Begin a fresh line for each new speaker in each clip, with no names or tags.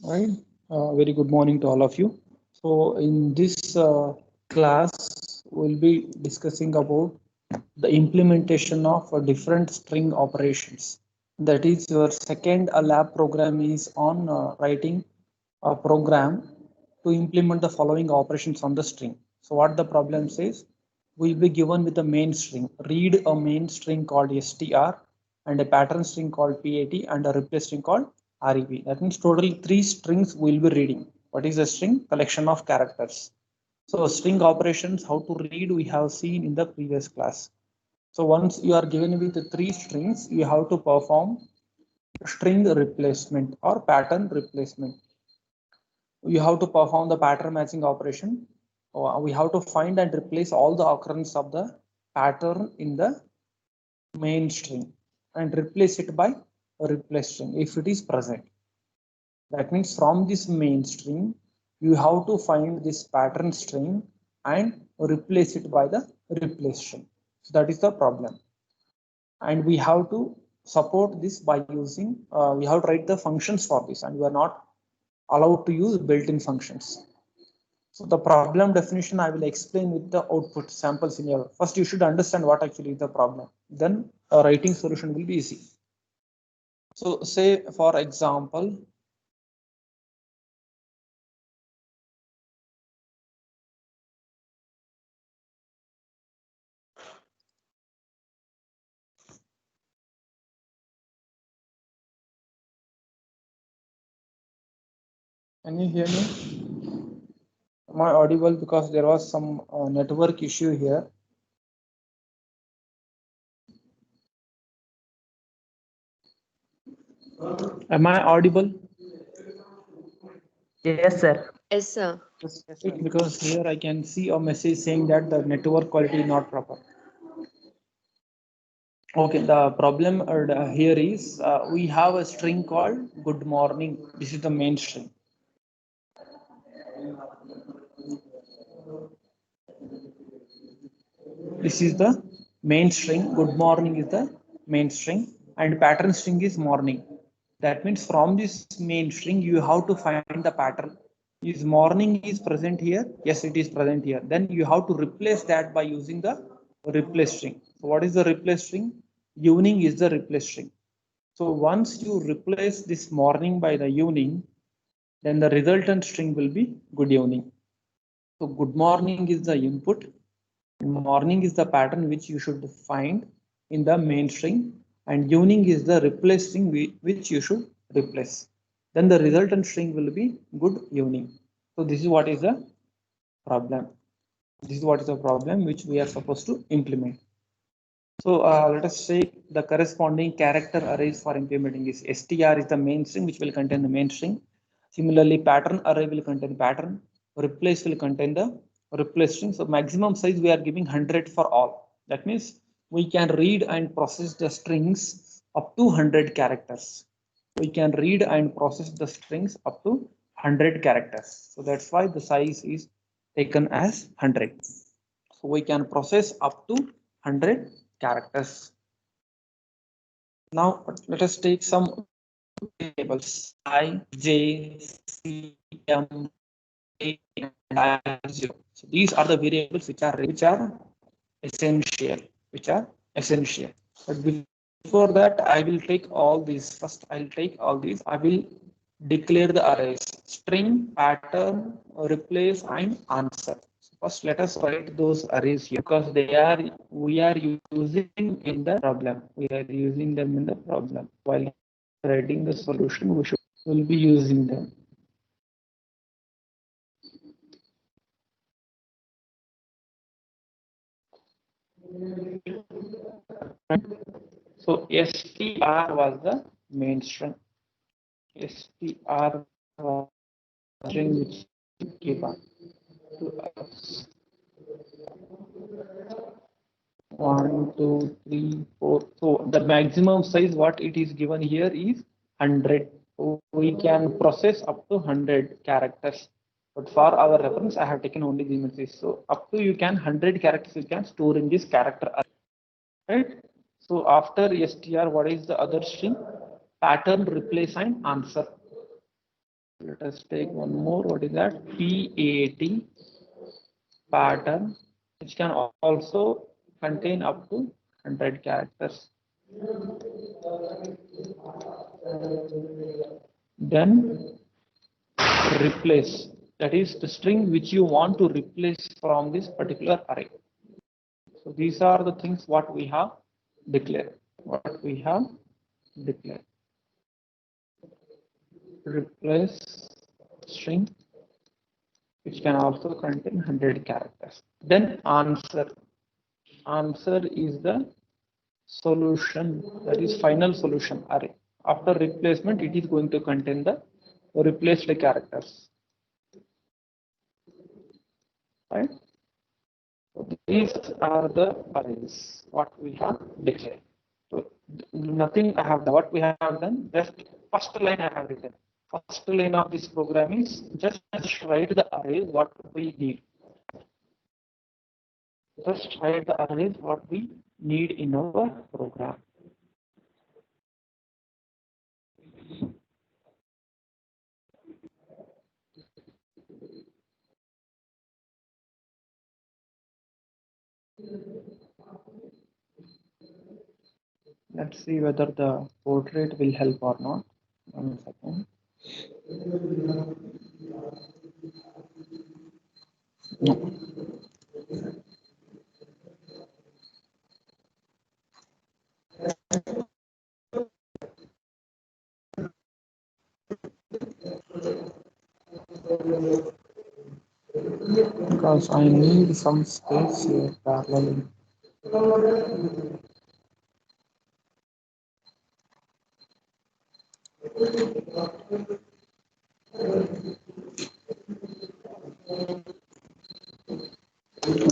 Right. Very good morning to all of you. So in this class, we'll be discussing about the implementation of different string operations. That is, your second lab program is on writing a program to implement the following operations on the string. So what the problem says, we'll be given with a main string. Read a main string called str and a pattern string called pat and a replace string called rev. That means total three strings we'll be reading. What is a string? Collection of characters. So string operations, how to read, we have seen in the previous class. So once you are given with three strings, you have to perform string replacement or pattern replacement. You have to perform the pattern matching operation. We have to find and replace all the occurrence of the pattern in the main string and replace it by a replace string if it is present. That means from this main string, you have to find this pattern string and replace it by the replace string. So that is the problem. And we have to support this by using, we have to write the functions for this, and we are not allowed to use built-in functions. So the problem definition I will explain with the output sample scenario. First, you should understand what actually is the problem. Then a writing solution will be easy. So say, for example, can you hear me? Am I audible? Because there was some network issue here. Am I audible?
Yes, sir.
Yes, sir.
Because here I can see a message saying that the network quality is not proper. Okay, the problem here is we have a string called good morning. This is the main string. This is the main string. Good morning is the main string and pattern string is morning. That means from this main string, you have to find the pattern. Is morning is present here? Yes, it is present here. Then you have to replace that by using the replace string. So what is the replace string? Evening is the replace string. So once you replace this morning by the evening, then the resultant string will be good evening. So good morning is the input. Morning is the pattern which you should find in the main string, and evening is the replace string which you should replace. Then the resultant string will be good evening. So this is what is the problem. This is what is the problem which we are supposed to implement. So let us take the corresponding character arrays for implementing this. str is the main string which will contain the main string. Similarly, pattern array will contain pattern. Replace will contain the replace string. So maximum size we are giving 100 for all. That means we can read and process the strings up to 100 characters. We can read and process the strings up to 100 characters. So that's why the size is taken as 100. So we can process up to 100 characters. Now let us take some variables I, J, C, M, A, and I0. So these are the variables essential, which are essential. But before that, I will take all these. First, I'll take all these. I will declare the arrays: string, pattern, replace, and answer. First, let us write those arrays here because we are using in the problem. We are using them in the problem. While writing the solution, will be using them. So str was the main string. str was the string which given to us. 1, 2, 3, 4. So the maximum size what it is given here is 100. So we can process up to 100 characters. But for our reference, I have taken only the images. So up to you can 100 characters you can store in this character array, right? So after str, what is the other string? Pattern, replace, and answer. Let us take one more. What is that? PAT, pattern, which can also contain up to 100 characters. Then replace, that is the string which you want to replace from this particular array. So these are the things what we have declared. What we have declared. Replace string which can also contain 100 characters. Then answer. Answer is the solution, that is final solution array. After replacement, it is going to contain the replaced characters. Right? So these are the arrays what we have declared. So nothing I have done. What we have done, just first line I have written. First line of this program is just write the array what we need. Just write the arrays what we need in our program. Let's see whether the portrait will help or not. 1 second. No. Because I need some space here parallel.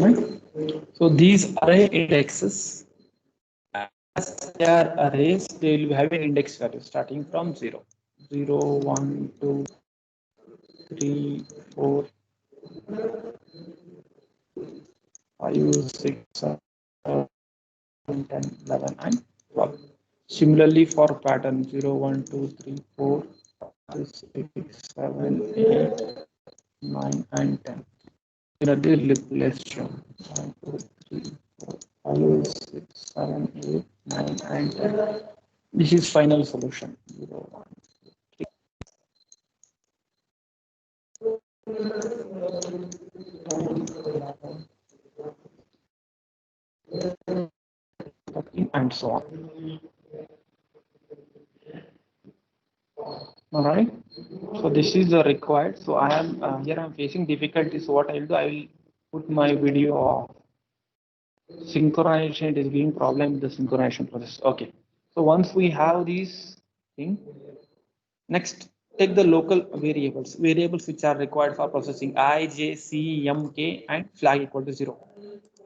Right? So these array indexes, as they are arrays, they will be having index value starting from 0. 0, 1, 2, 3, 4, 5, 6, 7, 10, 11, and 12. Similarly for pattern 0, 1, 2, 3, 4, 5, 6, 7, 8, 9, and 10. Similarly, replace 1, 2, 3, 4, 5, 6, 7, 8, 9, and 10. This is final solution. 0, 1, 13, and so on. All right. So this is the required. So I am here. I am facing difficulties. So what I will do, I will put my video off. Synchronization, it is giving problem with the synchronization process. Okay. So once we have these thing, next take the local variables which are required for processing I, J, C, M, K, and flag equal to 0.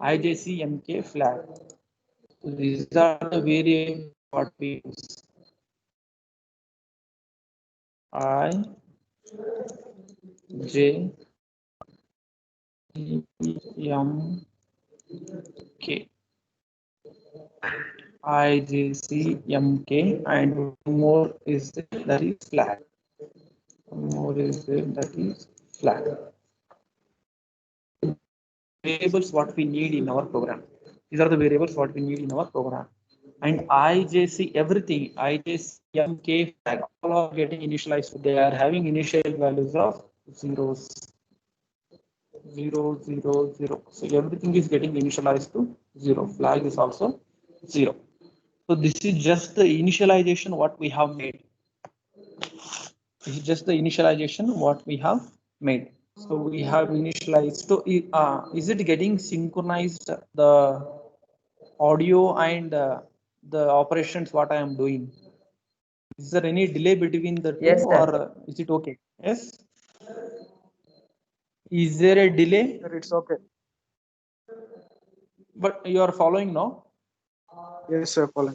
I, J, C, M, K, flag. So these are the variables what we use. I, J, M, K. I, J, C, M, K, and one more is there, that is flag. One more is there, that is flag. Variables what we need in our program. These are the variables what we need in our program. And I, J, C, everything, I, J, C, M, K, flag, all are getting initialized. They are having initial values of zeros. 0, 0, 0. So everything is getting initialized to 0. Flag is also 0. So this is just the initialization what we have made. This is just the initialization what we have made. So we have initialized. So is it getting synchronized the audio and the operations what I am doing? Is there any delay between the two,
Yes, sir.
or is it okay? Yes. Is there a delay?
Sir, it's okay.
But you are following now.
Yes, sir, Paul.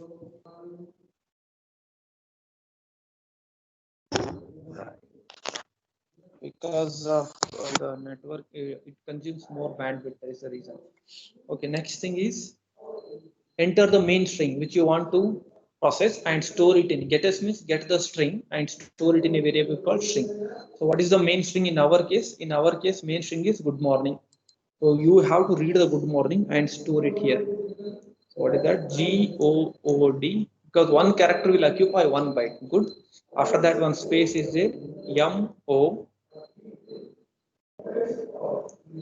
Because of the network, it consumes more bandwidth. That is the reason. Okay, next thing is enter the main string which you want to process and store it in. Get s means get the string and store it in a variable called string. So what is the main string in our case? In our case, main string is good morning. So you have to read the good morning and store it here. So what is that? GOOD, because one character will occupy one byte. Good. After that, one space is there.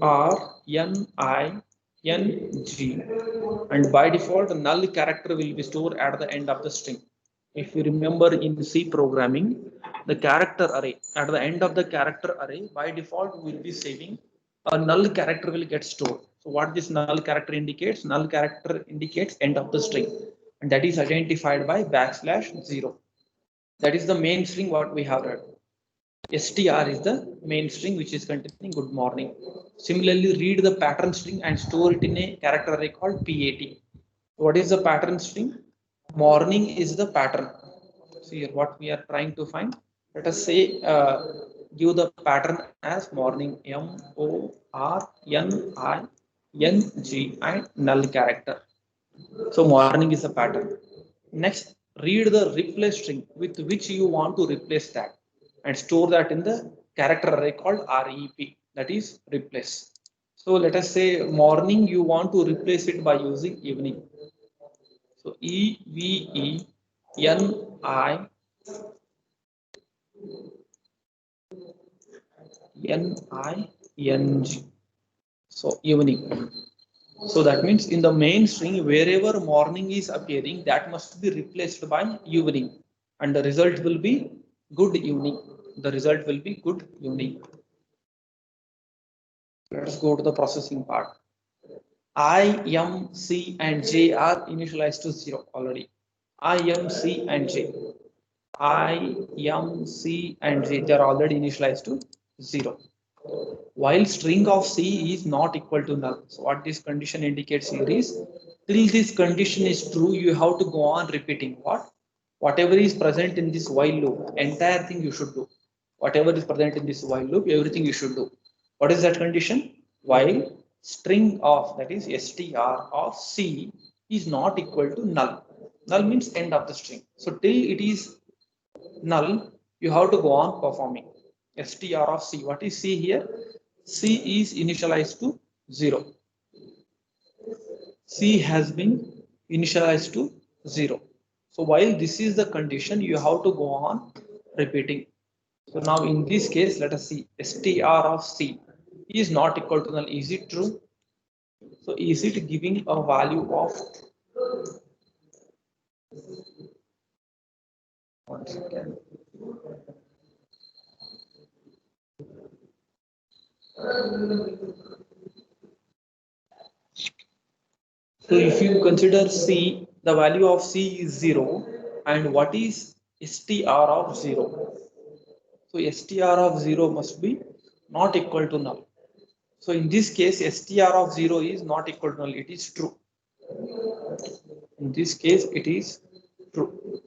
MORNING, and by default, the null character will be stored at the end of the string. If you remember in C programming, the character array at the end of the character array by default will be saving a null character will get stored. So what this null character indicates? Null character indicates end of the string, and that is identified by \0. That is the main string what we have read. str is the main string which is containing good morning. Similarly, read the pattern string and store it in a character array called PAT. What is the pattern string? Morning is the pattern. So here what we are trying to find. Let us say give the pattern as morning, MORNING and null character. So morning is a pattern. Next, read the replace string with which you want to replace that and store that in the character array called REP, that is replace. So let us say morning you want to replace it by using evening. So EVENING. So evening. So that means in the main string, wherever morning is appearing, that must be replaced by evening, and the result will be good evening. The result will be good evening. Let's go to the processing part. I, M, C, and J are initialized to 0 already. I, M, C, and J. I, M, C, and J, they are already initialized to 0. While string of C is not equal to null. So what this condition indicates here is, till this condition is true, you have to go on repeating what? Whatever is present in this while loop, entire thing you should do. Whatever is present in this while loop, everything you should do. What is that condition? While string of, that is str of C is not equal to null. Null means end of the string. So till it is null, you have to go on performing. Str of C. What is C here? C is initialized to 0. C has been initialized to 0. So while this is the condition, you have to go on repeating. So now in this case, let us see str of C is not equal to null. Is it true? So is it giving a value of 1 second. So if you consider C, the value of C is 0, and what is str of 0? So str of 0 must be not equal to null. So in this case, str of 0 is not equal to null. It is true. In this case, it is true.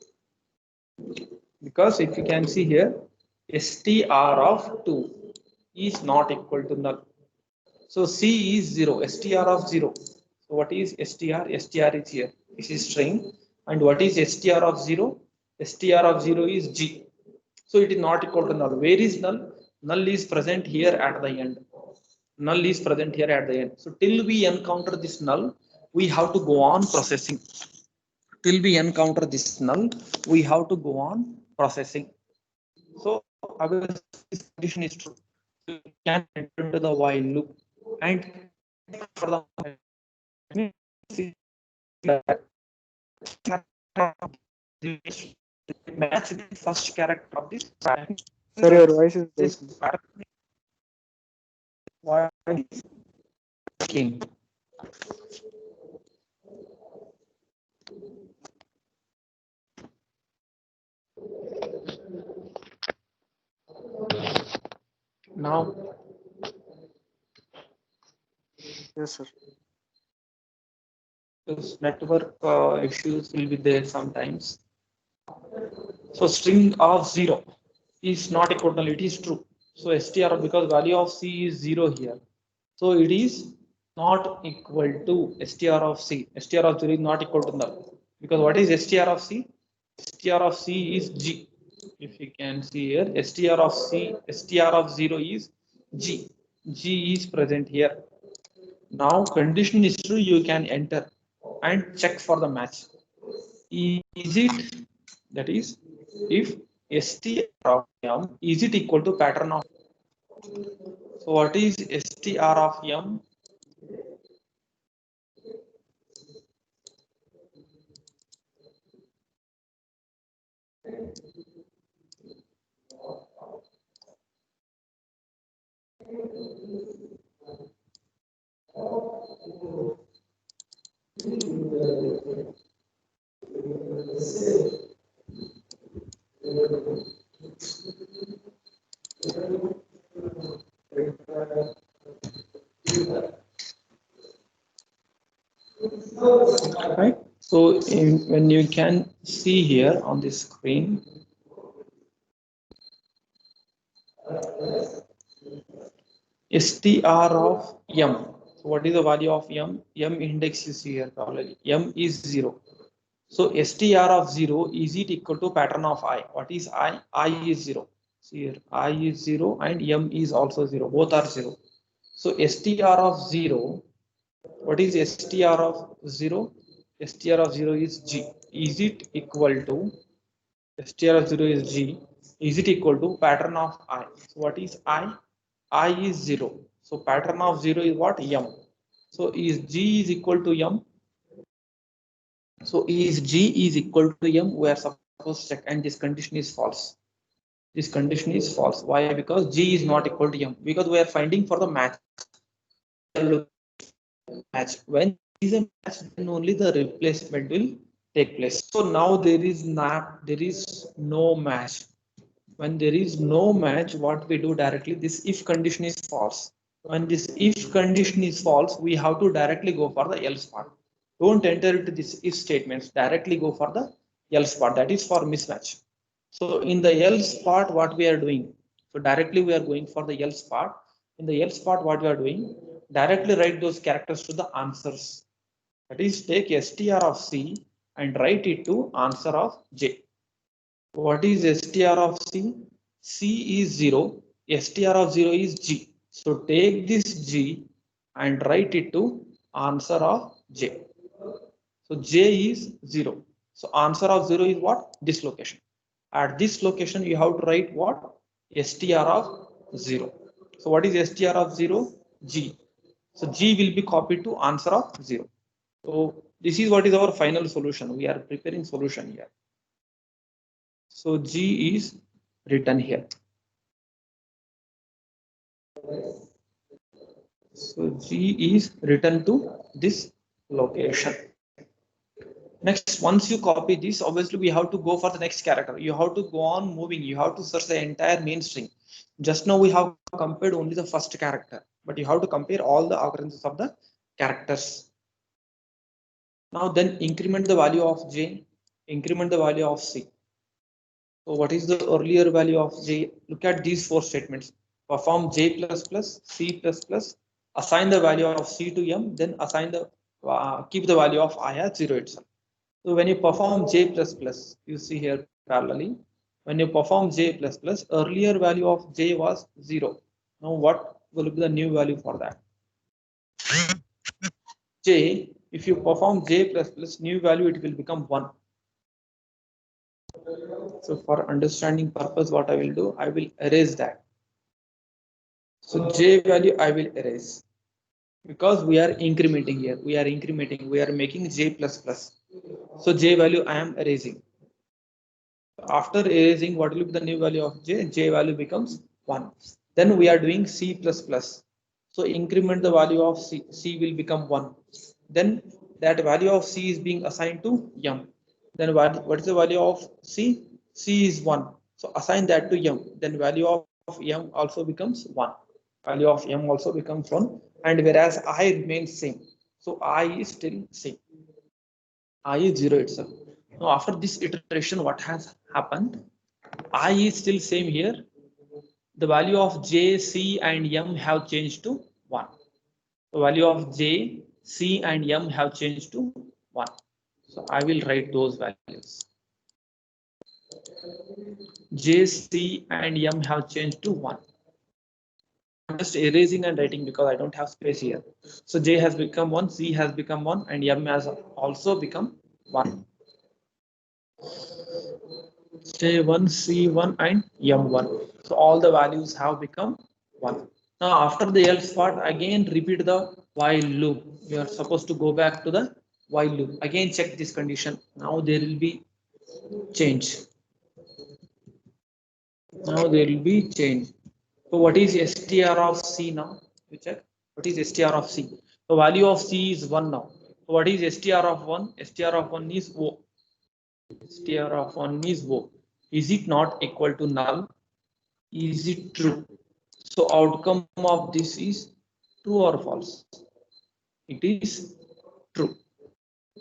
Because if you can see here, str of 2 is not equal to null. So C is 0, str of 0. So what is str? Str is here. This is string. And what is str of 0? Str of 0 is G. So it is not equal to null. Where is null? Null is present here at the end. Null is present here at the end. So till we encounter this null, we have to go on processing. Till we encounter this null, we have to go on processing. So our condition is true. You can enter into the while loop and for the match the first character of this pattern.
Sir, your voice is
This
breaking.
pattern is king. Now
Yes, sir.
this network issues will be there sometimes. So string of 0 is not equal to null, it is true. So str, because value of C is 0 here. So it is not equal to str of C. Str of 0 is not equal to null. Because what is str of C? str of C is G. If you can see here, str of 0 is G. G is present here. Now condition is true, you can enter and check for the match. Is it, that is, if str of M, is it equal to pattern of? So what is str of M? Right. So when you can see here on the screen, str of M. So what is the value of M? M index is here probably. M is 0. So str of 0, is it equal to pattern of I? What is I? I is 0. See here, I is 0 and M is also 0. Both are 0. So str of 0, what is str of 0? Str of 0 is G. Is it equal to, str of 0 is G. Is it equal to pattern of I? So what is I? I is 0. So pattern of 0 is what? M. So is G is equal to M? So is G is equal to M? We are supposed to check, and this condition is false. This condition is false. Why? Because G is not equal to M. Because we are finding for the match. When there is a match, then only the replacement will take place. So now there is no match. When there is no match, what we do directly, this if condition is false. When this if condition is false, we have to directly go for the else part. Don't enter into this if statements, directly go for the else part, that is for mismatch. So in the else part, what we are doing, so directly we are going for the else part. In the else part, what we are doing, directly write those characters to the answers. That is, take str of C and write it to answer of J. What is str of C? C is 0, str of 0 is G. So take this G and write it to answer of J. So J is 0. So answer of 0 is what? This location. At this location, you have to write what? str of 0. So what is str of 0? G. So G will be copied to answer of 0. So this is what is our final solution. We are preparing solution here. So G is written here. So G is written to this location. Next, once you copy this, obviously we have to go for the next character. You have to go on moving. You have to search the entire main string. Just now we have compared only the first character, but you have to compare all the occurrences of the characters. Now then increment the value of J, increment the value of C. So what is the earlier value of J? Look at these four statements. Perform J++, C++, assign the value of C to M, then assign the keep the value of I as 0 itself. So when you perform J++, you see here parallelly, when you perform J++, earlier value of J was 0. Now what will be the new value for that? J, if you perform J++, new value, it will become 1. So for understanding purpose, what I will do, I will erase that. So J value I will erase because we are incrementing here. We are incrementing. We are making J++. So J value I am erasing. After erasing, what will be the new value of J? J value becomes 1. Then we are doing C++. So increment the value of C. C will become 1. Then that value of C is being assigned to M. Then what is the value of C? C is 1. So assign that to M. Then value of M also becomes 1. Value of M also becomes 1. And whereas I remains same. So I is still same. I is 0 itself. Now after this iteration, what has happened? I is still same here. The value of J, C and M have changed to 1. The value of J, C and M have changed to 1. So I will write those values. J, C, and M have changed to 1. I'm just erasing and writing because I don't have space here. So J has become 1, C has become 1, and M has also become 1. J1, C1, and M1. So all the values have become 1. Now after the else part, again repeat the while loop. You are supposed to go back to the while loop. Again check this condition. Now there will be change. Now there will be change. So what is str of C now? You check. What is str of C? The value of C is 1 now. So what is str of 1? Str of 1 is O. Str of 1 is O. Is it not equal to null? Is it true? So outcome of this is true or false? It is true.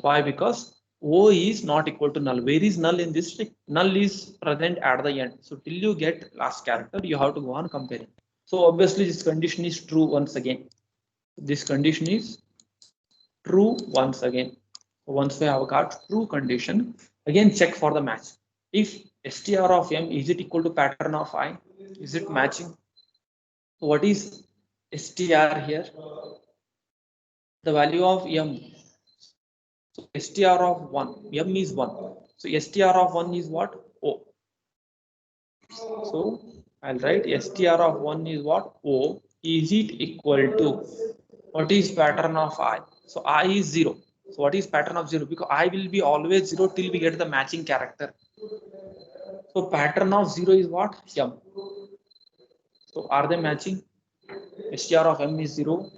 Why? Because O is not equal to null. Where is null in this string? Null is present at the end. So till you get last character, you have to go on comparing. So obviously this condition is true once again. This condition is true once again. So once we have got true condition, again check for the match. If str of m is it equal to pattern of I, is it matching? So what is str here? The value of m. So str of 1, m is 1. So str of 1 is what? O. So I'll write str of 1 is what? O. Is it equal to what is pattern of I? So I is 0. So what is pattern of 0? Because I will be always 0 till we get the matching character. So pattern of 0 is what? M. So are they matching? Str of m is 0.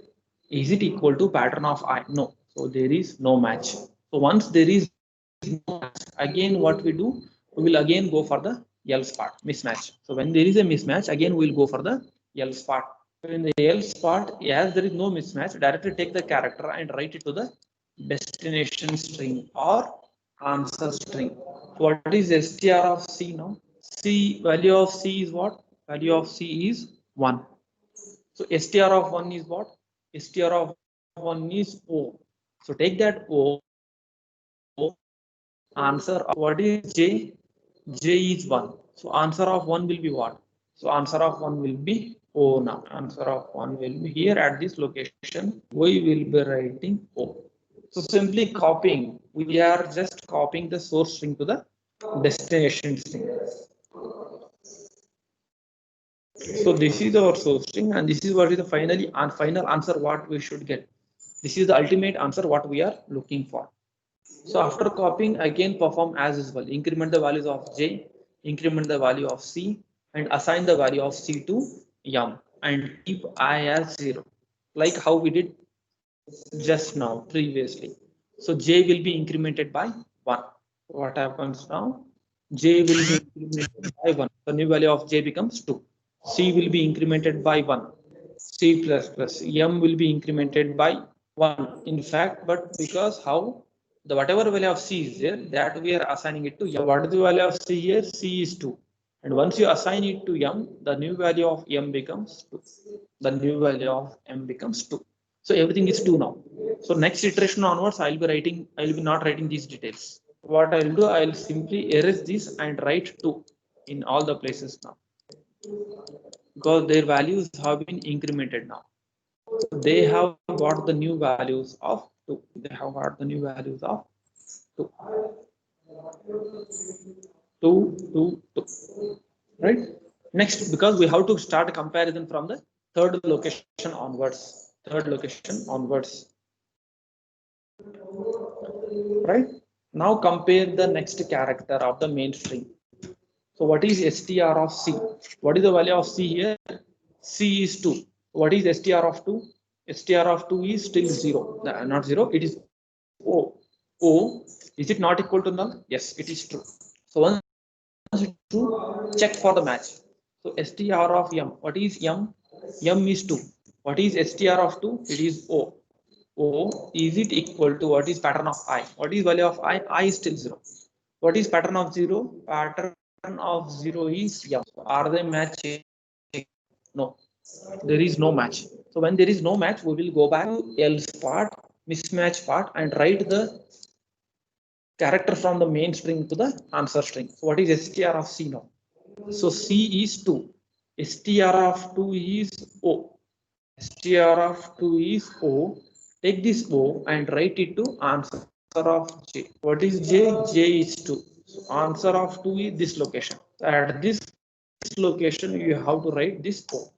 Is it equal to pattern of I? No. So there is no match. So once there is no match, again what we do? We will again go for the else part, mismatch. So when there is a mismatch, again we will go for the else part. So in the else part, as there is no mismatch, directly take the character and write it to the destination string or answer string. What is str of C now? C value of C is what? Value of C is 1. So str of 1 is what? Str of 1 is O. So take that O. Answer of what is J? J is 1. So answer of 1 will be what? So answer of 1 will be O now. Answer of 1 will be here at this location. We will be writing O. So simply copying. We are just copying the source string to the destination string. So this is our source string, and this is what is the final answer what we should get. This is the ultimate answer what we are looking for. So after copying, again perform as usual. Increment the values of J, increment the value of C, and assign the value of C to M, and keep I as 0, like how we did just now previously. So J will be incremented by 1. What happens now? J will be incremented by 1. The new value of J becomes 2. C will be incremented by 1. C plus plus M will be incremented by 1. In fact, but because how the whatever value of C is there, that we are assigning it to M. What is the value of C here? C is 2. And once you assign it to M, the new value of M becomes 2. The new value of M becomes 2. So everything is 2 now. So next iteration onwards, I'll be not writing these details. What I'll do, I'll simply erase this and write 2 in all the places now, because their values have been incremented now. So they have got the new values of 2. They have got the new values of 2. 2, 2, 2. Right? Next, because we have to start a comparison from the third location onwards. Third location onwards. Right? Now compare the next character of the main string. So what is str of C? What is the value of C here? C is 2. What is str of 2? Str of 2 is still 0. Not 0, it is O. O, is it not equal to null? Yes, it is true. So once it's true, check for the match. So str of M. What is M? M is 2. What is str of 2? It is O. O, is it equal to what is pattern of I? What is value of I? I is still 0. What is pattern of 0? Pattern of 0 is M. Are they matching? No, there is no match. So when there is no match, we will go back to else part, mismatch part, and write the character from the main string to the answer string. So what is str of C now? So C is 2. Str of 2 is O. Str of 2 is O. Take this O and write it to answer of J. What is J? J is 2. So answer of 2 is this location. At this location, you have to write this O.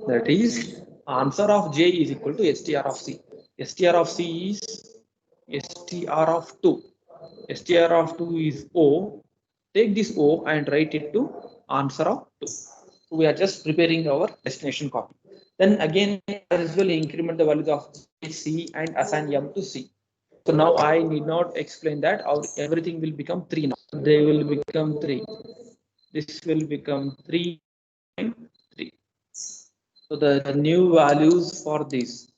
That is, answer of J is equal to str of C. Str of C is str of 2. Str of 2 is O. Take this O and write it to answer of 2. So we are just preparing our destination copy. Then again, as well increment the values of C and assign M to C. So now I need not explain that. Everything will become 3 now. They will become 3. This will become 3 and 3. So the new values for this,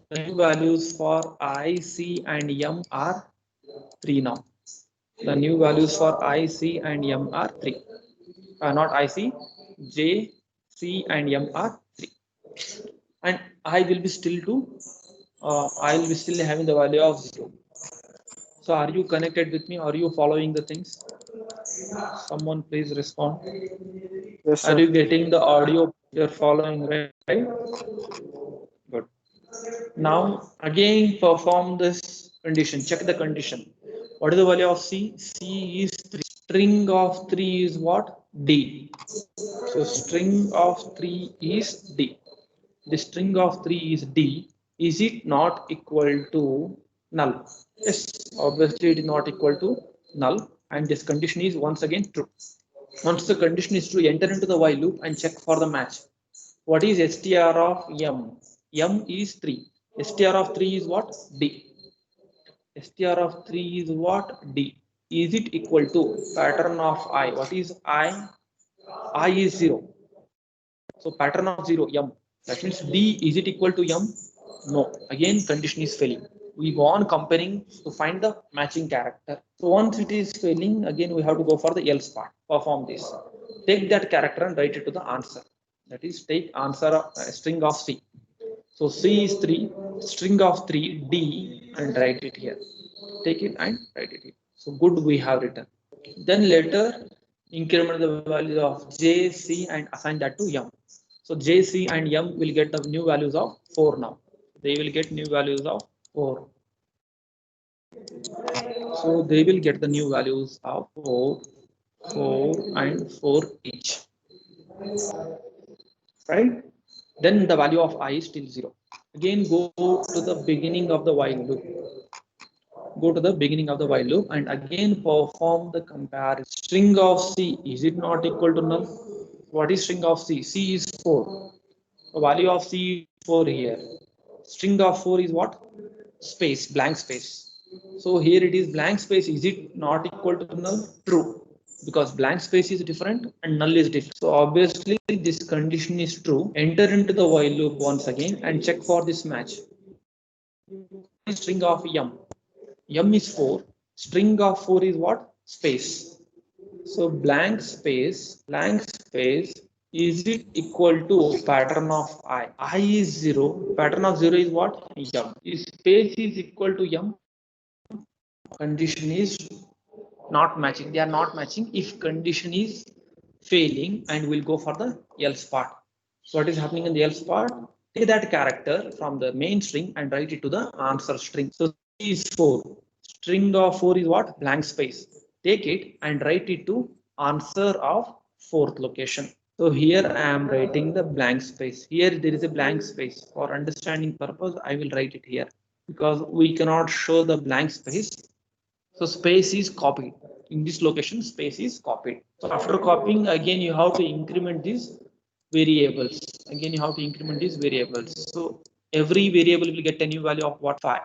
the new values for I, C and M are 3 now. The new values for I, C and M are 3. Not I, C, J, C and M are 3. And I will be still I will be still having the value of 0. So are you connected with me? Are you following the things? Someone please respond.
Yes,
Are
sir.
you getting the audio? You're following, right? Good. Now again perform this condition. Check the condition. What is the value of C? C is 3. String of 3 is what? D. So string of 3 is D. The string of 3 is D. Is it not equal to null? Yes, obviously it is not equal to null, and this condition is once again true. Once the condition is true, enter into the while loop and check for the match. What is str of M? M is 3. Str of 3 is what? D. Str of 3 is what? D. Is it equal to pattern of I? What is I? I is 0. So pattern of 0, M. That means D, is it equal to M? No. Again, condition is failing. We go on comparing to find the matching character. So once it is failing, again we have to go for the else part. Perform this. Take that character and write it to the answer. That is, take answer of string of C. So C is 3, string of 3, D, and write it here. Take it and write it here. So good, we have written. Then later increment the value of J, C and assign that to M. So J, C and M will get the new values of 4 now. They will get new values of 4. So they will get the new values of 4, 4 and 4 each. Right? Then the value of I is still 0. Again go to the beginning of the while loop. Go to the beginning of the while loop and again perform the comparison. String of C, is it not equal to null? What is string of C? C is 4. The value of C is 4 here. String of 4 is what? Space, blank space. So here it is blank space. Is it not equal to null? True. Because blank space is different and null is different. So obviously this condition is true. Enter into the while loop once again and check for this match. String of M. M is 4. String of 4 is what? Space. So blank space, is it equal to pattern of I? I is 0. Pattern of 0 is what? M. If space is equal to M, condition is not matching. They are not matching if condition is failing, and we'll go for the else part. So what is happening in the else part? Take that character from the main string and write it to the answer string. So C is 4. String of 4 is what? Blank space. Take it and write it to answer of 4th location. So here I am writing the blank space. Here there is a blank space. For understanding purpose, I will write it here because we cannot show the blank space. So space is copied. In this location, space is copied. So after copying, again you have to increment these variables. Again you have to increment these variables. So every variable will get a new value of what? 5.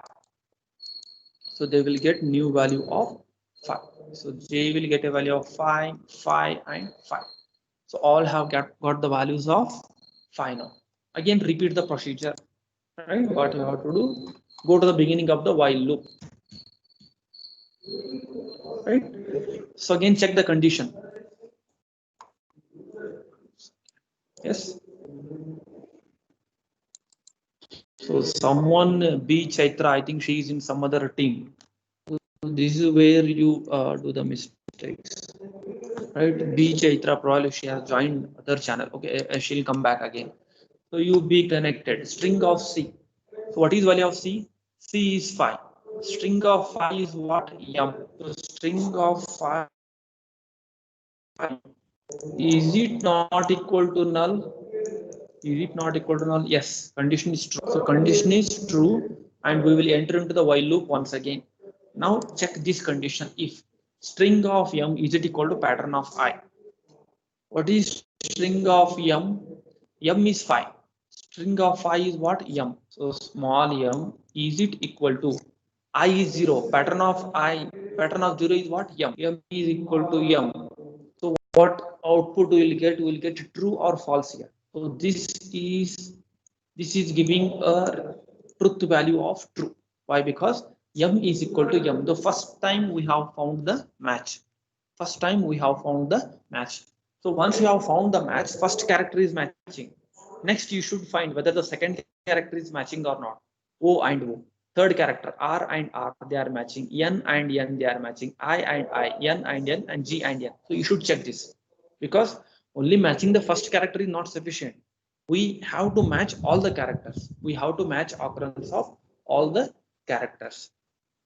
So they will get new value of 5. So J will get a value of 5, 5 and 5. So all have got the values of 5 now. Again repeat the procedure. Right? What you have to do? Go to the beginning of the while loop. Right? So again check the condition. Yes. So someone B Chaitra, I think she is in some other team. So this is where you do the mistakes, right? B Chaitra probably she has joined other channel. Okay, she'll come back again. So you be connected. String of C. So what is value of C? C is 5. String of 5 is what? Yum. So string of 5. Is it not equal to null? Is it not equal to null? Yes, condition is true. So condition is true and we will enter into the while loop once again. Now check this condition. If string of yum is it equal to pattern of I. What is string of yum? Yum is 5. String of I is what? Yum. So small yum, is it equal to I is 0. Pattern of I, pattern of 0 is what? Yum. Yum is equal to yum. So what output we will get true or false here. So this is giving a truth value of true. Why? Because yum is equal to yum. The first time we have found the match. First time we have found the match. So once you have found the match, first character is matching. Next you should find whether the second character is matching or not. O and O. Third character R and R they are matching. N and N they are matching. I and I, N and N, and G and N. So you should check this because only matching the first character is not sufficient. We have to match all the characters. We have to match occurrence of all the characters.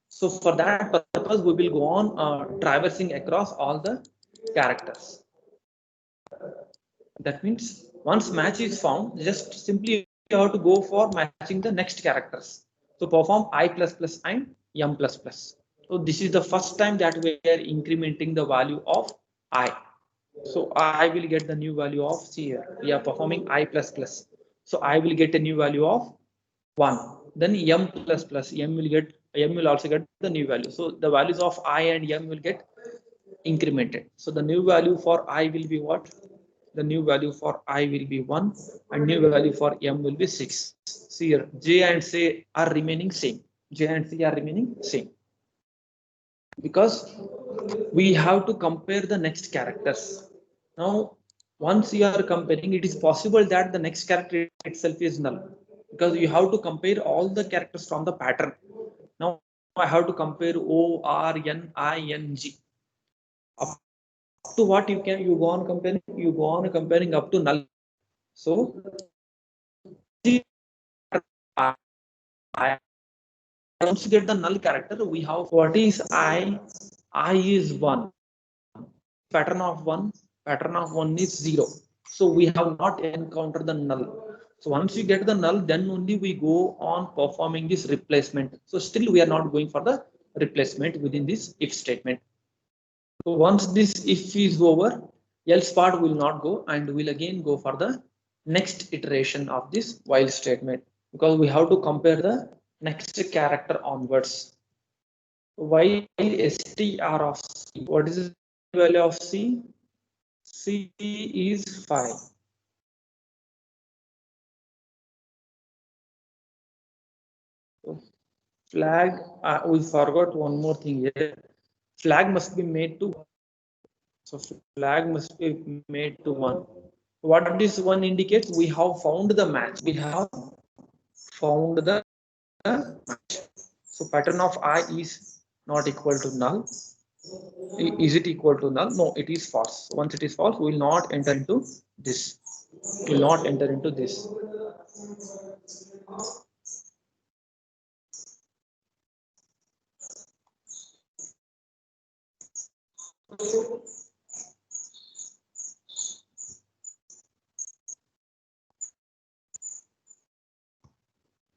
So for that purpose, we will go on traversing across all the characters. That means once match is found, just simply you have to go for matching the next characters. So perform I plus plus and M plus plus. So this is the first time that we are incrementing the value of I. So I will get the new value of C here. We are performing I plus plus. So I will get a new value of 1. Then M plus plus, M will also get the new value. So the values of I and M will get incremented. So the new value for I will be what? The new value for I will be 1 and new value for M will be 6. See here, J and C are remaining same. J and C are remaining same. Because we have to compare the next characters. Now, once you are comparing, it is possible that the next character itself is null because you have to compare all the characters from the pattern. Now, I have to compare O, R, N, I, N, G. Up to what you go on comparing up to null. So, I once you get the null character, we have what is I? I is 1. Pattern of 1 is 0. So we have not encountered the null. So once you get the null, then only we go on performing this replacement. So still we are not going for the replacement within this if statement. So once this if is over, else part will not go and we'll again go for the next iteration of this while statement because we have to compare the next character onwards. While str of C, what is the value of C? C is 5. So flag, we forgot one more thing here. Flag must be made to, so flag must be made to 1. What this 1 indicates? We have found the match. We have found the match. So pattern of I is not equal to null. Is it equal to null? No, it is false. Once it is false, we will not enter into this. We will not enter into this.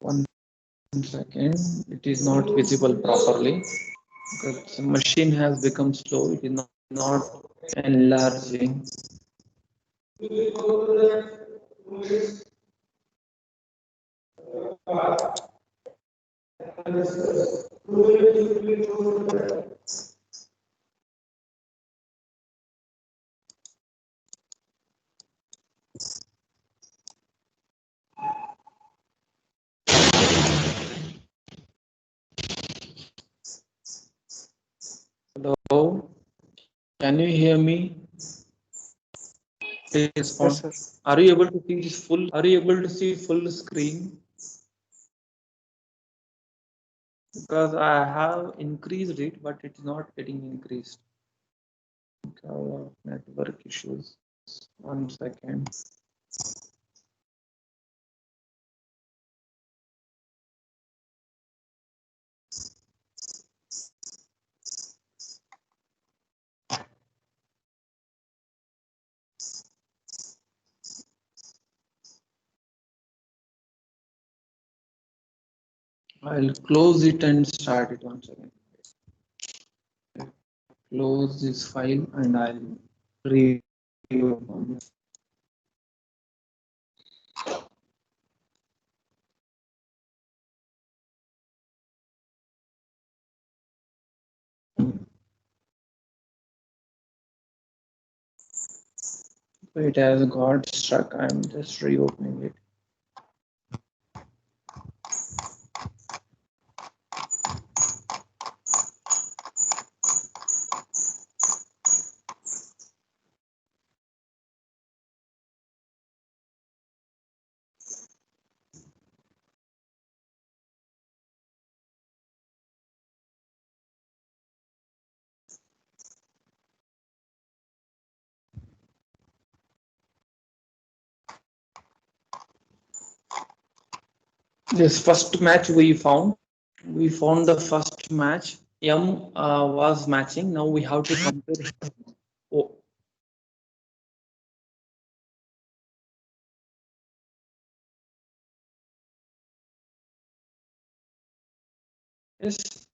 One second, it is not visible properly. The machine has become slow. It is not enlarging. Hello, can you hear me? Please respond.
Yes, sir.
Are you able to see this full? Are you able to see full screen? because I have increased it, but it's not getting increased. Network issues. 1 second. I'll close it and start it once again. Close this file and I'll reopen. It has got stuck. I'm just reopening it. This first match we found the first match. M was matching. Now we have to compare O. Yes,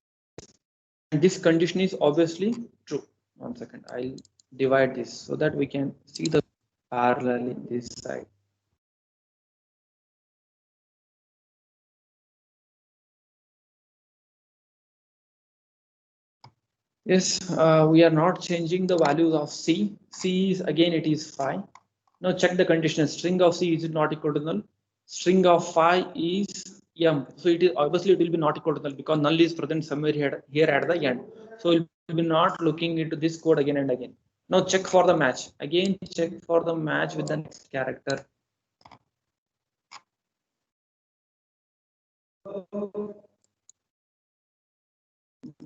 and this condition is obviously true. 1 second, I'll divide this so that we can see the parallel in this side. Yes, we are not changing the values of C. C is again it is 5. Now check the condition. String of C is not equal to null. String of 5 is M. So it is obviously it will be not equal to null because null is present somewhere here at the end. So we'll be not looking into this code again and again. Now check for the match. Again check for the match with the next character.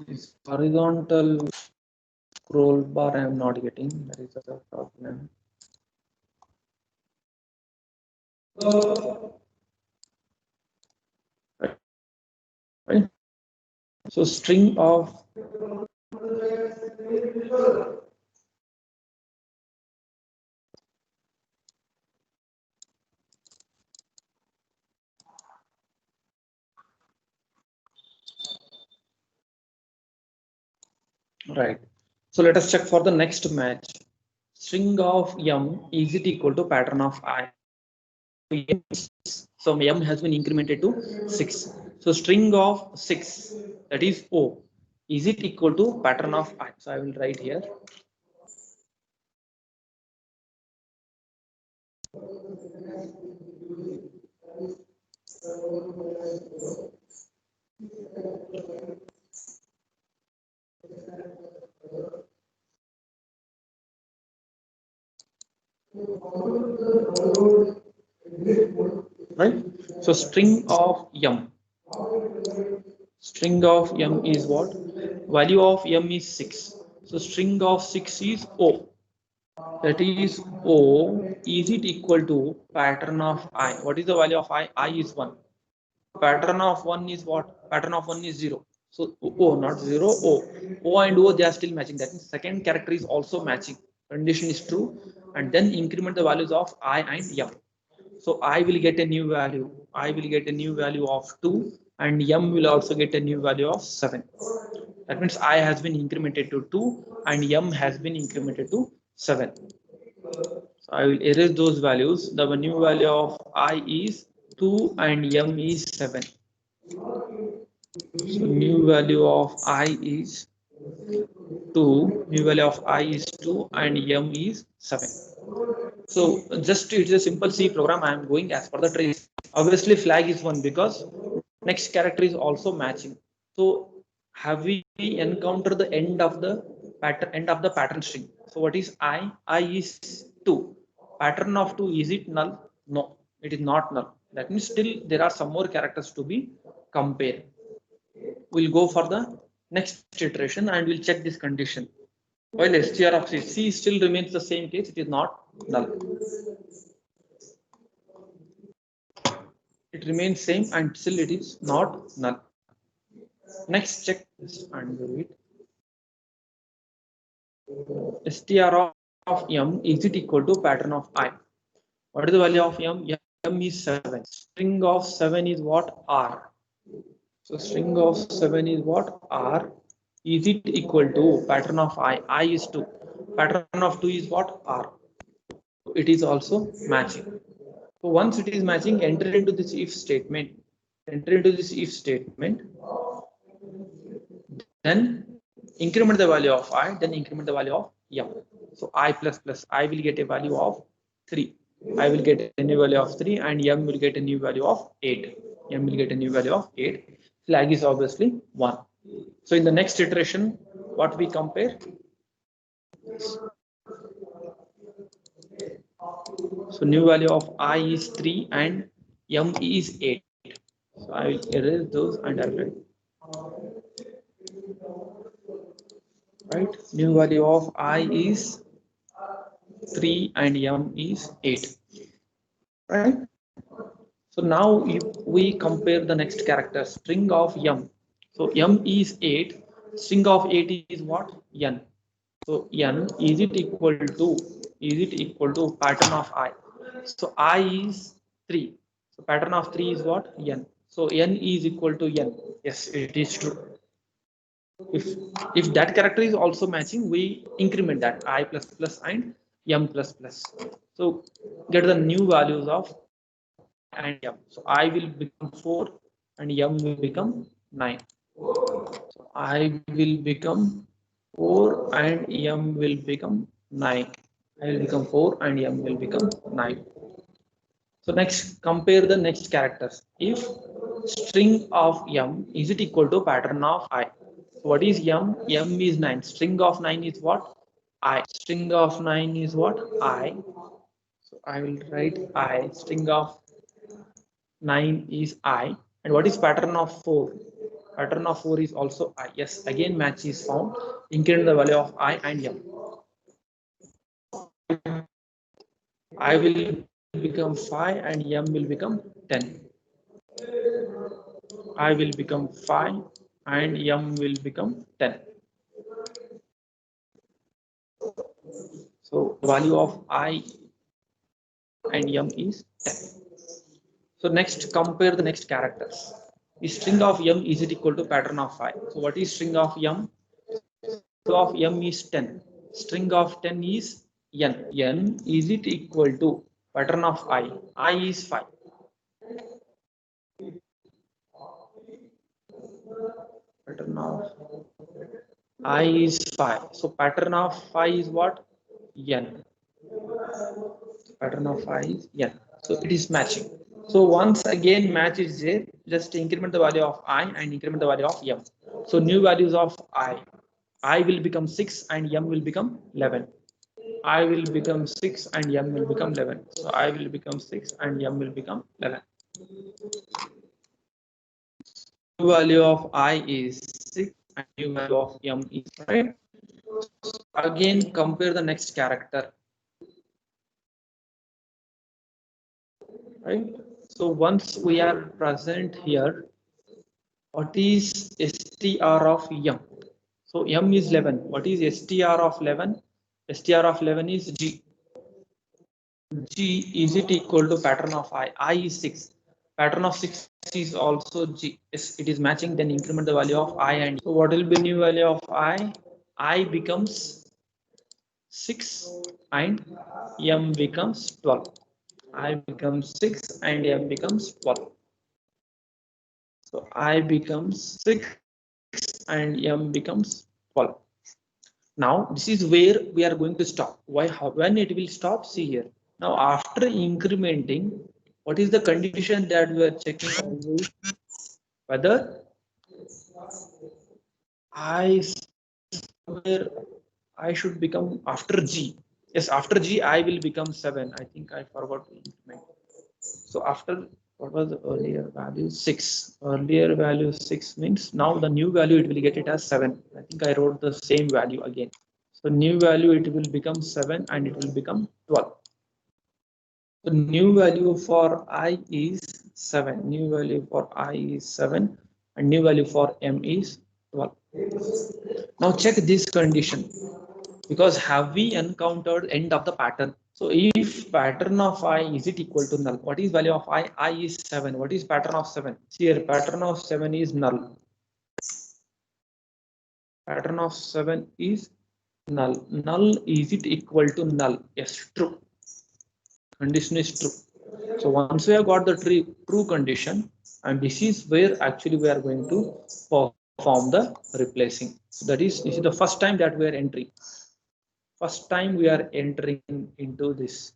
This horizontal scroll bar I am not getting. That is a problem. Right. So string of right. So let us check for the next match. String of M is it equal to pattern of I. So M has been incremented to 6. So string of 6, that is O, is it equal to pattern of I? So I will write here. Right. So string of M. String of M is what? Value of M is 6. So string of 6 is O. That is O. Is it equal to pattern of I? What is the value of I? I is 1. Pattern of 1 is what? Pattern of 1 is 0. So O, not 0, O. O and O, they are still matching. That means second character is also matching. Condition is true. And then increment the values of I and M. So I will get a new value. I will get a new value of 2 and M will also get a new value of 7. That means I has been incremented to 2 and M has been incremented to 7. So I will erase those values. The new value of I is 2 and M is 7. So new value of I is 2, new value of I is 2 and M is 7. So just it's a simple C program. I am going as per the trace. Obviously flag is 1 because next character is also matching. So have we encountered the end of the pattern string? So what is I? I is 2. Pattern of 2, is it null? No, it is not null. That means still there are some more characters to be compared. we'll go for the next iteration and we'll check this condition. While str of C still remains the same case, it is not null. It remains same and still it is not null. Next, check this and do it. Str of m, is it equal to pattern of I? What is the value of m? M is 7. String of 7 is what? R. So string of 7 is what? R. Is it equal to pattern of I? I is 2. Pattern of 2 is what? R. It is also matching. So once it is matching, enter into this if statement. Enter into this if statement. Then increment the value of I, then increment the value of m. So I plus plus I will get a value of 3. I will get a new value of 3 and m will get a new value of 8. M will get a new value of 8. Flag is obviously 1. So in the next iteration, what we compare? So new value of I is 3 and m is 8. So I will erase those and I will write. Right, new value of I is 3 and m is 8. Right. So now if we compare the next character, string of m. So m is 8. String of 8 is what? N. So n, is it equal to pattern of I? So I is 3. So pattern of 3 is what? N. So n is equal to n. Yes, it is true. If that character is also matching, we increment that I plus plus and m plus plus. So get the new values of and m. So I will become 4 and m will become 9. So I will become 4 and m will become 9. I will become 4 and m will become 9. So next, compare the next characters. If string of m, is it equal to pattern of I? So what is m? M is 9. String of 9 is what? I. String of 9 is what? I. So I will write I. String of 9 is I. And what is pattern of 4? Pattern of 4 is also I. Yes, again match is found. Increment the value of I and m. I will become 5 and m will become 10. I will become 5 and m will become 10. So value of I and m is 10. So next, compare the next characters. The string of m, is it equal to pattern of 5? So what is string of m? String of m is 10. String of 10 is n. N, is it equal to pattern of I? I is 5. Pattern of I is 5. So pattern of 5 is what? N. Pattern of I is n. So it is matching. So once again match is there, just increment the value of I and increment the value of m. So new values of I will become 6 and m will become 11. I will become 6 and m will become 11. So I will become 6 and m will become 11. New value of I is 6 and new value of m is 5. Again compare the next character. Right. So once we are present here, what is str of m? So m is 11. What is str of 11? Str of 11 is g. G, is it equal to pattern of I? I is 6. Pattern of 6 is also G. Yes, it is matching. Then increment the value of I and so what will be new value of I? I becomes 6 and m becomes 12. I becomes 6 and m becomes 12. So I becomes 6 and m becomes 12. Now this is where we are going to stop. Why? When it will stop? See here. Now after incrementing, what is the condition that we are checking? Whether I where I should become after G. Yes, after G I will become 7. I think I forgot to increment. So after what was the earlier value? 6. Earlier value 6 means now the new value it will get it as 7. I think I wrote the same value again. So new value it will become 7 and it will become 12. The new value for I is 7. New value for I is 7 and new value for M is 12. Now check this condition, because have we encountered end of the pattern? So if pattern of I is it equal to null, what is value of I? I is 7. What is pattern of 7? See here, pattern of 7 is null. Pattern of 7 is null. Null, is it equal to null? Yes, true. Condition is true. So once we have got the true condition, and this is where actually we are going to perform the replacing. So that is, this is the first time that we are entering. First time we are entering into this.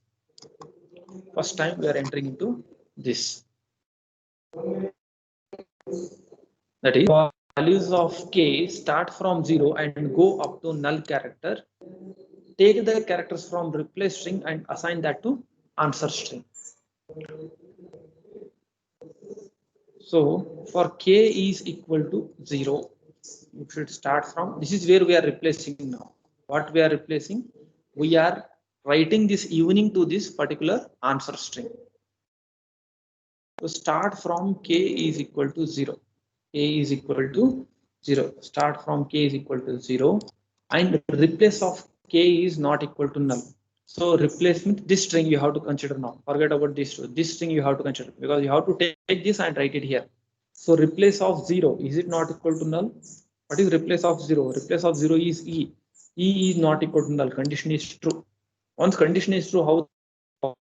First time we are entering into this. That is, values of k start from 0 and go up to null character. Take the characters from replace string and assign that to answer string. So for k is equal to 0, you should start from, this is where we are replacing now. What we are replacing? We are writing this evening to this particular answer string. So start from k is equal to 0. K is equal to 0. Start from k is equal to 0 and replace of k is not equal to null. So replacement, this string you have to consider now. Forget about this. This string you have to consider, because you have to take this and write it here. So replace of 0, is it not equal to null? What is replace of 0? Replace of 0 is e. E is not equal to null. Condition is true. Once condition is true, how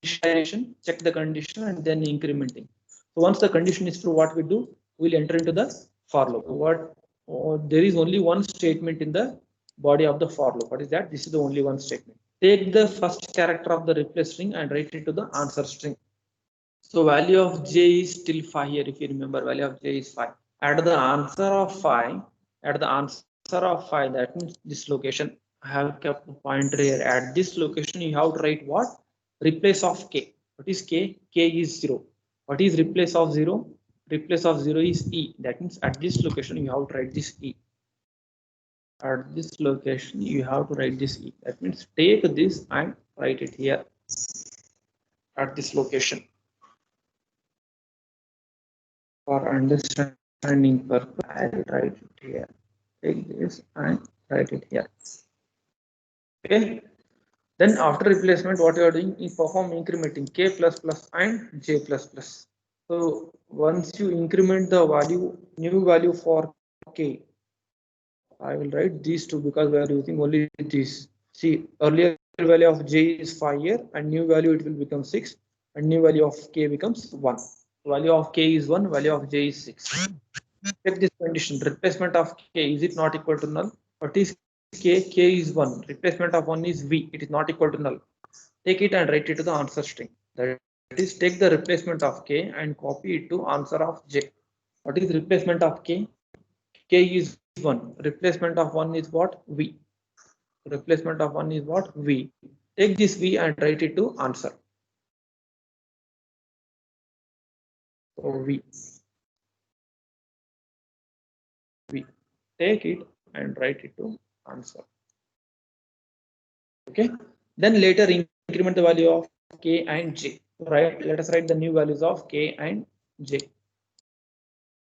initialization? Check the condition and then incrementing. So once the condition is true, what we do? We'll enter into the for loop. There is only one statement in the body of the for loop. What is that? This is the only one statement. Take the first character of the replace string and write it to the answer string. So value of j is still 5 here. If you remember, value of j is 5. At the answer of 5, that means this location, I have kept a pointer here. At this location, you have to write what? Replace of k. What is k? K is 0. What is replace of 0? Replace of 0 is e. That means at this location, you have to write this e. At this location, you have to write this e. That means take this and write it here at this location. For understanding purpose, I will write it here. Take this and write it here. Okay. Then after replacement, what you are doing is perform incrementing k plus plus and j plus plus. So once you increment the value, new value for k, I will write these two because we are using only these. See, earlier value of j is 5 here and new value it will become 6 and new value of k becomes 1. Value of k is 1, value of j is 6. Check this condition. Replacement of k, is it not equal to null? What is k? K is 1. Replacement of 1 is v. It is not equal to null. Take it and write it to the answer string. That is, take the replacement of k and copy it to answer of j. What is replacement of k? K is 1. Replacement of 1 is what? V. Replacement of 1 is what? V. Take this v and write it to answer. So v. V. Take it and write it to answer. Okay. Then later increment the value of k and j. Right. Let us write the new values of k and j.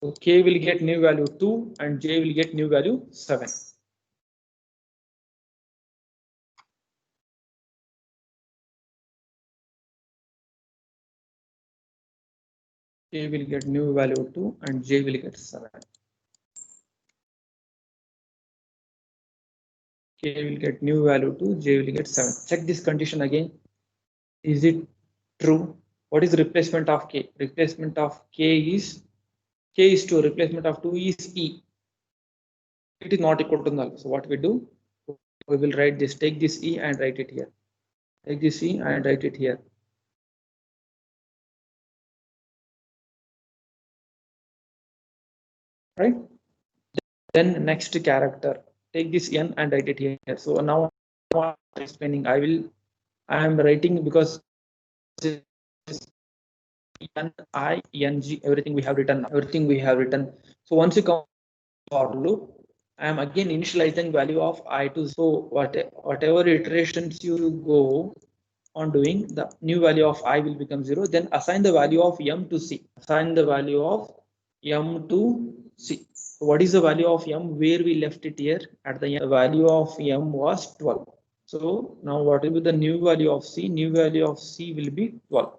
So k will get new value 2 and j will get new value 7. K will get new value 2 and j will get 7. K will get new value 2, j will get 7. Check this condition again. Is it true? What is replacement of k? Replacement of k is 2. Replacement of 2 is e. It is not equal to null. So what we do? We will write this. Take this e and write it here. Take this e and write it here. Right? Then next character. Take this n and write it here. So now I'm explaining. I am writing because n, I, n, g, everything we have written. Everything we have written. So once you come for loop, I am again initializing value of I to. So whatever iterations you go on doing, the new value of I will become 0. Then assign the value of m to c. Assign the value of m to c. So what is the value of m? Where we left it here at the end, the value of m was 12. So now what will be the new value of c? New value of c will be 12.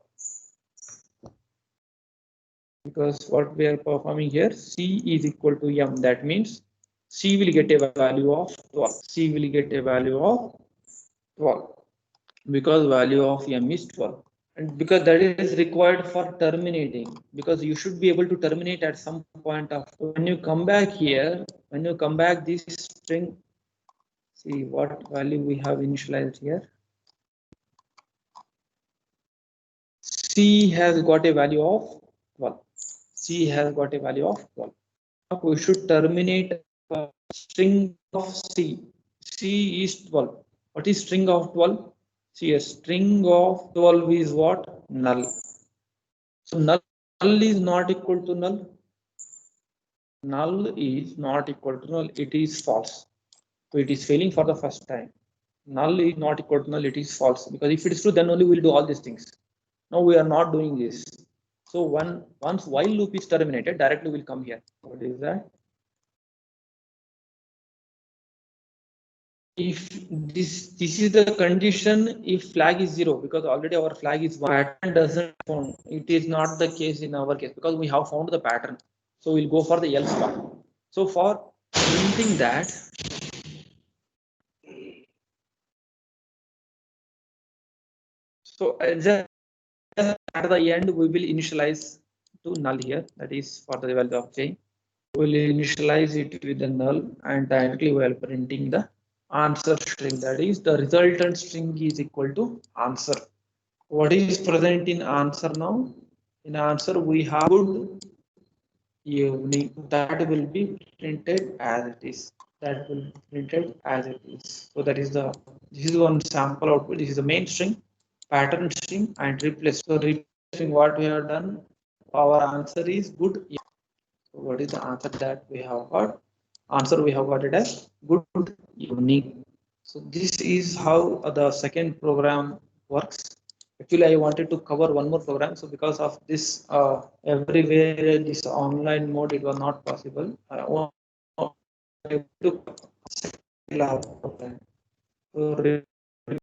Because what we are performing here, c is equal to m. That means c will get a value of 12. C will get a value of 12 because value of m is 12. And because that is required for terminating, because you should be able to terminate at some point of when you come back here, when you come back this string, see what value we have initialized here. C has got a value of 12. C has got a value of 12. We should terminate a string of C. C is 12. What is string of 12? See, a string of 12 is what? Null. So null is not equal to null. Null is not equal to null. It is false. So it is failing for the first time. Null is not equal to null. It is false. Because if it is true, then only we'll do all these things. Now we are not doing this. So once while loop is terminated, directly will come here. What is that? If this is the condition if flag is 0, because already our flag is 1, pattern doesn't found. It is not the case in our case because we have found the pattern. So we'll go for the else part. So for printing that, so just at the end we will initialize to null here. That is for the value of j. We'll initialize it with the null and directly we are printing the answer string. That is the resultant string is equal to answer. What is present in answer now? In answer we have good evening. That will be printed as it is. That will be printed as it is. So that is this is one sample output. This is the main string, pattern string, and replace. So replacing what we have done, our answer is good. So what is the answer that we have got? Answer we have got it as good evening. So this is how the second program works. Actually, I wanted to cover one more program. So because of this, everywhere this online mode, it was not possible. I want to second program. So